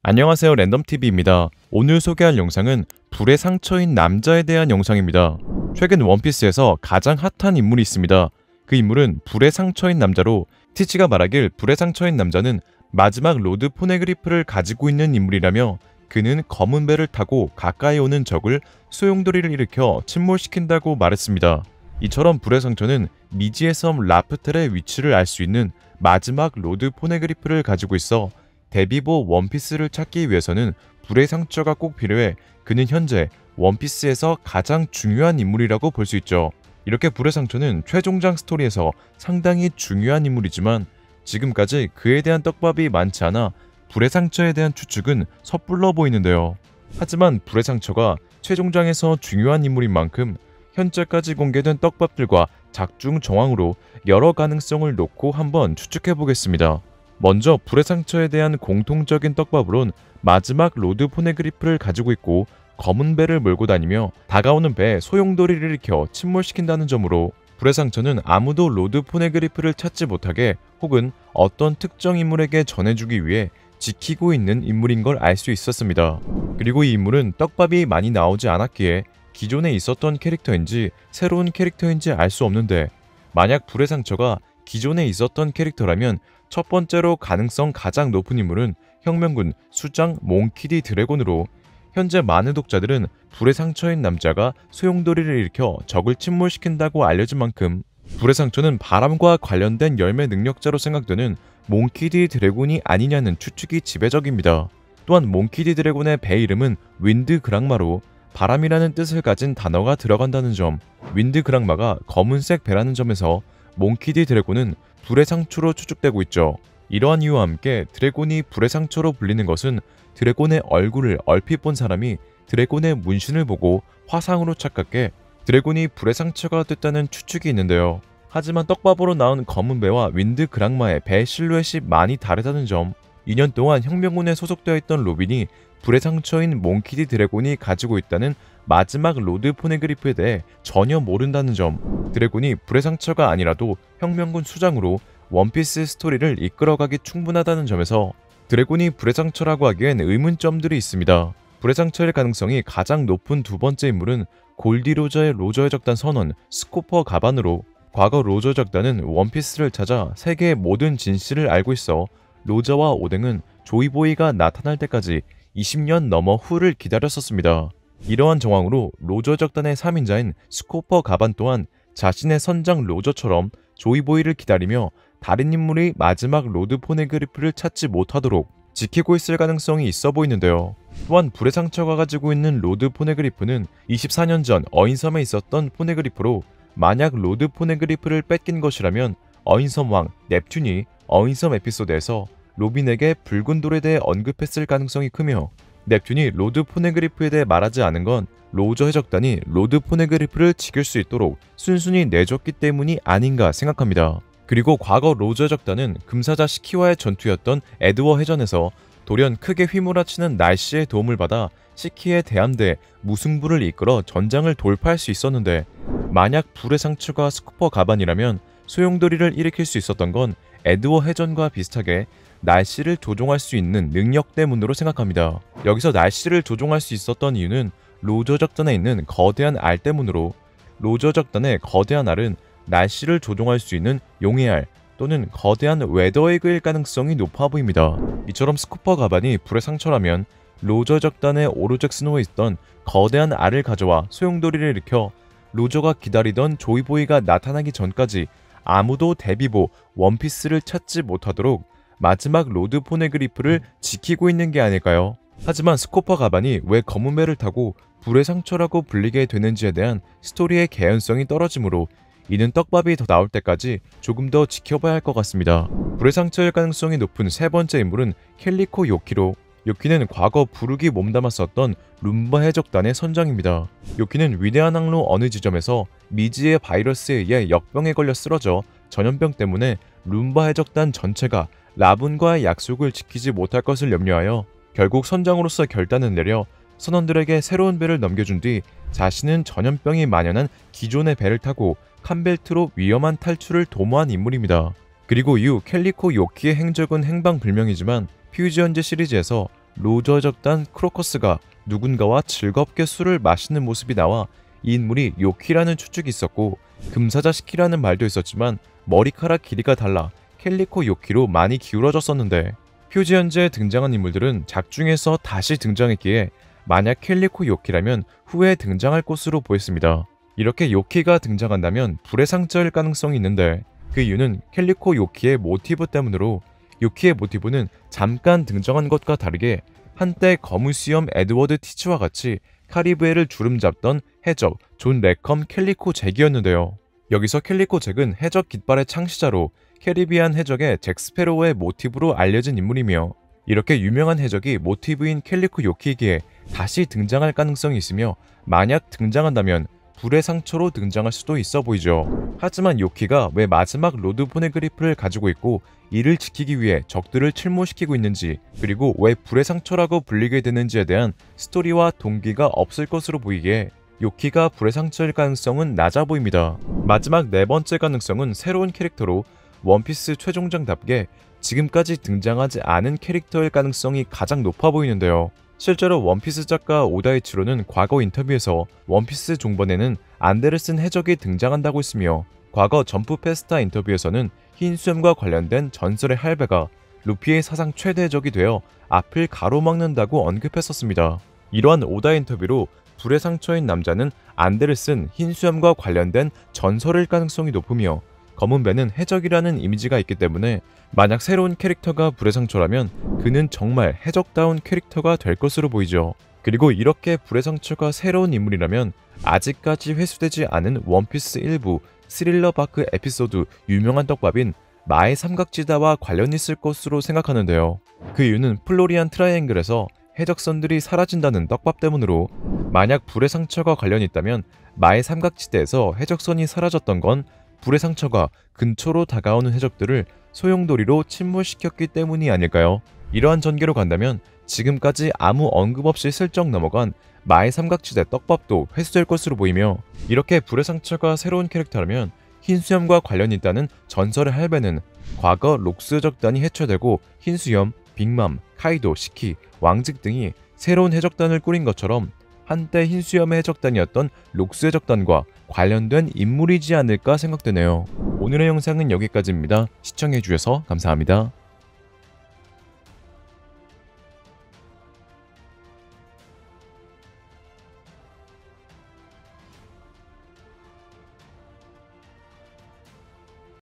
안녕하세요, 랜덤TV입니다. 오늘 소개할 영상은 불의 상처인 남자에 대한 영상입니다. 최근 원피스에서 가장 핫한 인물이 있습니다. 그 인물은 불의 상처인 남자로, 티치가 말하길 불의 상처인 남자는 마지막 로드 포네그리프를 가지고 있는 인물이라며 그는 검은 배를 타고 가까이 오는 적을 소용돌이를 일으켜 침몰시킨다고 말했습니다. 이처럼 불의 상처는 미지의 섬 라프텔의 위치를 알 수 있는 마지막 로드 포네그리프를 가지고 있어 데비보 원피스를 찾기 위해서는 불의 상처가 꼭 필요해 그는 현재 원피스에서 가장 중요한 인물이라고 볼 수 있죠. 이렇게 불의 상처는 최종장 스토리에서 상당히 중요한 인물이지만 지금까지 그에 대한 떡밥이 많지 않아 불의 상처에 대한 추측은 섣불러 보이는데요. 하지만 불의 상처가 최종장에서 중요한 인물인 만큼 현재까지 공개된 떡밥들과 작중 정황으로 여러 가능성을 놓고 한번 추측해 보겠습니다. 먼저 불의 상처에 대한 공통적인 떡밥으론 마지막 로드 포네그리프를 가지고 있고 검은 배를 몰고 다니며 다가오는 배에 소용돌이를 일으켜 침몰시킨다는 점으로 불의 상처는 아무도 로드 포네그리프를 찾지 못하게 혹은 어떤 특정 인물에게 전해주기 위해 지키고 있는 인물인 걸 알 수 있었습니다. 그리고 이 인물은 떡밥이 많이 나오지 않았기에 기존에 있었던 캐릭터인지 새로운 캐릭터인지 알 수 없는데, 만약 불의 상처가 기존에 있었던 캐릭터라면 첫 번째로 가능성 가장 높은 인물은 혁명군 수장 몽키디 드래곤으로, 현재 많은 독자들은 불의 상처인 남자가 소용돌이를 일으켜 적을 침몰시킨다고 알려진 만큼 불의 상처는 바람과 관련된 열매 능력자로 생각되는 몽키디 드래곤이 아니냐는 추측이 지배적입니다. 또한 몽키디 드래곤의 배 이름은 윈드 그랑마로 바람이라는 뜻을 가진 단어가 들어간다는 점, 윈드 그랑마가 검은색 배라는 점에서 몽키디 드래곤은 불의 상처로 추측되고 있죠. 이러한 이유와 함께 드래곤이 불의 상처로 불리는 것은 드래곤의 얼굴을 얼핏 본 사람이 드래곤의 문신을 보고 화상으로 착각해 드래곤이 불의 상처가 됐다는 추측이 있는데요. 하지만 떡밥으로 나온 검은 배와 윈드 그랑마의 배 실루엣이 많이 다르다는 점, 2년 동안 혁명군에 소속되어 있던 로빈이 불의 상처인 몽키디 드래곤이 가지고 있다는 마지막 로드 포네그리프에 대해 전혀 모른다는 점, 드래곤이 불의 상처가 아니라도 혁명군 수장으로 원피스 스토리를 이끌어가기 충분하다는 점에서 드래곤이 불의 상처라고 하기엔 의문점들이 있습니다. 불의 상처일 가능성이 가장 높은 두 번째 인물은 골디 로저의 로저의 적단 선원 스코퍼 가반으로, 과거 로저 적단은 원피스를 찾아 세계의 모든 진실을 알고 있어 로저와 오뎅은 조이보이가 나타날 때까지 20년 넘어 후를 기다렸었습니다. 이러한 정황으로 로저 적단의 3인자인 스코퍼 가반 또한 자신의 선장 로저처럼 조이보이를 기다리며 다른 인물이 마지막 로드 포네그리프를 찾지 못하도록 지키고 있을 가능성이 있어 보이는데요. 또한 불의 상처가 가지고 있는 로드 포네그리프는 24년 전 어인섬에 있었던 포네그리프로, 만약 로드 포네그리프를 뺏긴 것이라면 어인섬 왕 넵튠이 어인섬 에피소드에서 로빈에게 붉은 돌에 대해 언급했을 가능성이 크며, 넵튠이 로드 포네그리프에 대해 말하지 않은 건 로저 해적단이 로드 포네그리프를 지킬 수 있도록 순순히 내줬기 때문이 아닌가 생각합니다. 그리고 과거 로저 해적단은 금사자 시키와의 전투였던 에드워 해전에서 돌연 크게 휘몰아치는 날씨의 도움을 받아 시키의 대함대 무승부를 이끌어 전장을 돌파할 수 있었는데, 만약 불의 상처가 스쿠퍼 가반이라면 소용돌이를 일으킬 수 있었던 건 에드워 해전과 비슷하게 날씨를 조종할 수 있는 능력 때문으로 생각합니다. 여기서 날씨를 조종할 수 있었던 이유는 로저 적단에 있는 거대한 알 때문으로, 로저 적단의 거대한 알은 날씨를 조종할 수 있는 용의 알 또는 거대한 웨더에그일 가능성이 높아 보입니다. 이처럼 스쿠퍼 가반이 불의 상처라면 로저 적단의 오로잭 스노에 있던 거대한 알을 가져와 소용돌이를 일으켜 로저가 기다리던 조이보이가 나타나기 전까지 아무도 데비보 원피스를 찾지 못하도록 마지막 로드 포네그리프를 지키고 있는 게 아닐까요? 하지만 스코퍼 가반이 왜 검은 배를 타고 불의 상처라고 불리게 되는지에 대한 스토리의 개연성이 떨어지므로 이는 떡밥이 더 나올 때까지 조금 더 지켜봐야 할 것 같습니다. 불의 상처일 가능성이 높은 세 번째 인물은 켈리코 요키로, 요키는 과거 부르기 몸담았었던 룸바 해적단의 선장입니다. 요키는 위대한 항로 어느 지점에서 미지의 바이러스에 의해 역병에 걸려 쓰러져 전염병 때문에 룸바 해적단 전체가 라분과의 약속을 지키지 못할 것을 염려하여 결국 선장으로서 결단을 내려 선원들에게 새로운 배를 넘겨준 뒤 자신은 전염병이 만연한 기존의 배를 타고 칸벨트로 위험한 탈출을 도모한 인물입니다. 그리고 이후 켈리코 요키의 행적은 행방불명이지만 퓨지언즈 시리즈에서 로저 해적단 크로커스가 누군가와 즐겁게 술을 마시는 모습이 나와 이 인물이 요키라는 추측이 있었고, 금사자 시키라는 말도 있었지만 머리카락 길이가 달라 캘리코 요키로 많이 기울어졌었는데, 표지 현재에 등장한 인물들은 작중에서 다시 등장했기에 만약 캘리코 요키라면 후에 등장할 것으로 보였습니다. 이렇게 요키가 등장한다면 불의 상처일 가능성이 있는데, 그 이유는 캘리코 요키의 모티브 때문으로, 요키의 모티브는 잠깐 등장한 것과 다르게 한때 거무 수염 에드워드 티치와 같이 카리브해를 주름잡던 해적 존 레컴 캘리코 잭이었는데요. 여기서 캘리코 잭은 해적 깃발의 창시자로 캐리비안 해적의 잭 스페로우의 모티브로 알려진 인물이며, 이렇게 유명한 해적이 모티브인 캘리코 요키에게 다시 등장할 가능성이 있으며, 만약 등장한다면 불의 상처로 등장할 수도 있어 보이죠. 하지만 요키가 왜 마지막 로드 포네그리프를 가지고 있고 이를 지키기 위해 적들을 침몰시키고 있는지, 그리고 왜 불의 상처라고 불리게 되는지에 대한 스토리와 동기가 없을 것으로 보이기에 요키가 불의 상처일 가능성은 낮아 보입니다. 마지막 네 번째 가능성은 새로운 캐릭터로 원피스 최종장답게 지금까지 등장하지 않은 캐릭터일 가능성이 가장 높아 보이는데요. 실제로 원피스 작가 오다이치로는 과거 인터뷰에서 원피스 종번에는 안데르슨 해적이 등장한다고 했으며, 과거 점프 페스타 인터뷰에서는 흰 수염과 관련된 전설의 할배가 루피의 사상 최대 해적이 되어 앞을 가로막는다고 언급했었습니다. 이러한 오다 인터뷰로 불의 상처인 남자는 안데르슨 흰 수염과 관련된 전설일 가능성이 높으며, 검은 배는 해적이라는 이미지가 있기 때문에 만약 새로운 캐릭터가 불의 상처라면 그는 정말 해적다운 캐릭터가 될 것으로 보이죠. 그리고 이렇게 불의 상처가 새로운 인물이라면 아직까지 회수되지 않은 원피스 일부 스릴러 바크 에피소드 유명한 떡밥인 마의 삼각지대와 관련이 있을 것으로 생각하는데요. 그 이유는 플로리안 트라이앵글에서 해적선들이 사라진다는 떡밥 때문으로, 만약 불의 상처가 관련이 있다면 마의 삼각지대에서 해적선이 사라졌던 건 불의 상처가 근처로 다가오는 해적들을 소용돌이로 침몰시켰기 때문이 아닐까요? 이러한 전개로 간다면 지금까지 아무 언급 없이 슬쩍 넘어간 마의 삼각지대 떡밥도 회수될 것으로 보이며, 이렇게 불의 상처가 새로운 캐릭터라면 흰수염과 관련이 있다는 전설의 할배는 과거 록스 해적단이 해체되고 흰수염, 빅맘, 카이도, 시키, 왕직 등이 새로운 해적단을 꾸린 것처럼 한때 흰수염의 해적단이었던 록스 해적단과 관련된 인물이지 않을까 생각되네요. 오늘의 영상은 여기까지입니다. 시청해주셔서 감사합니다.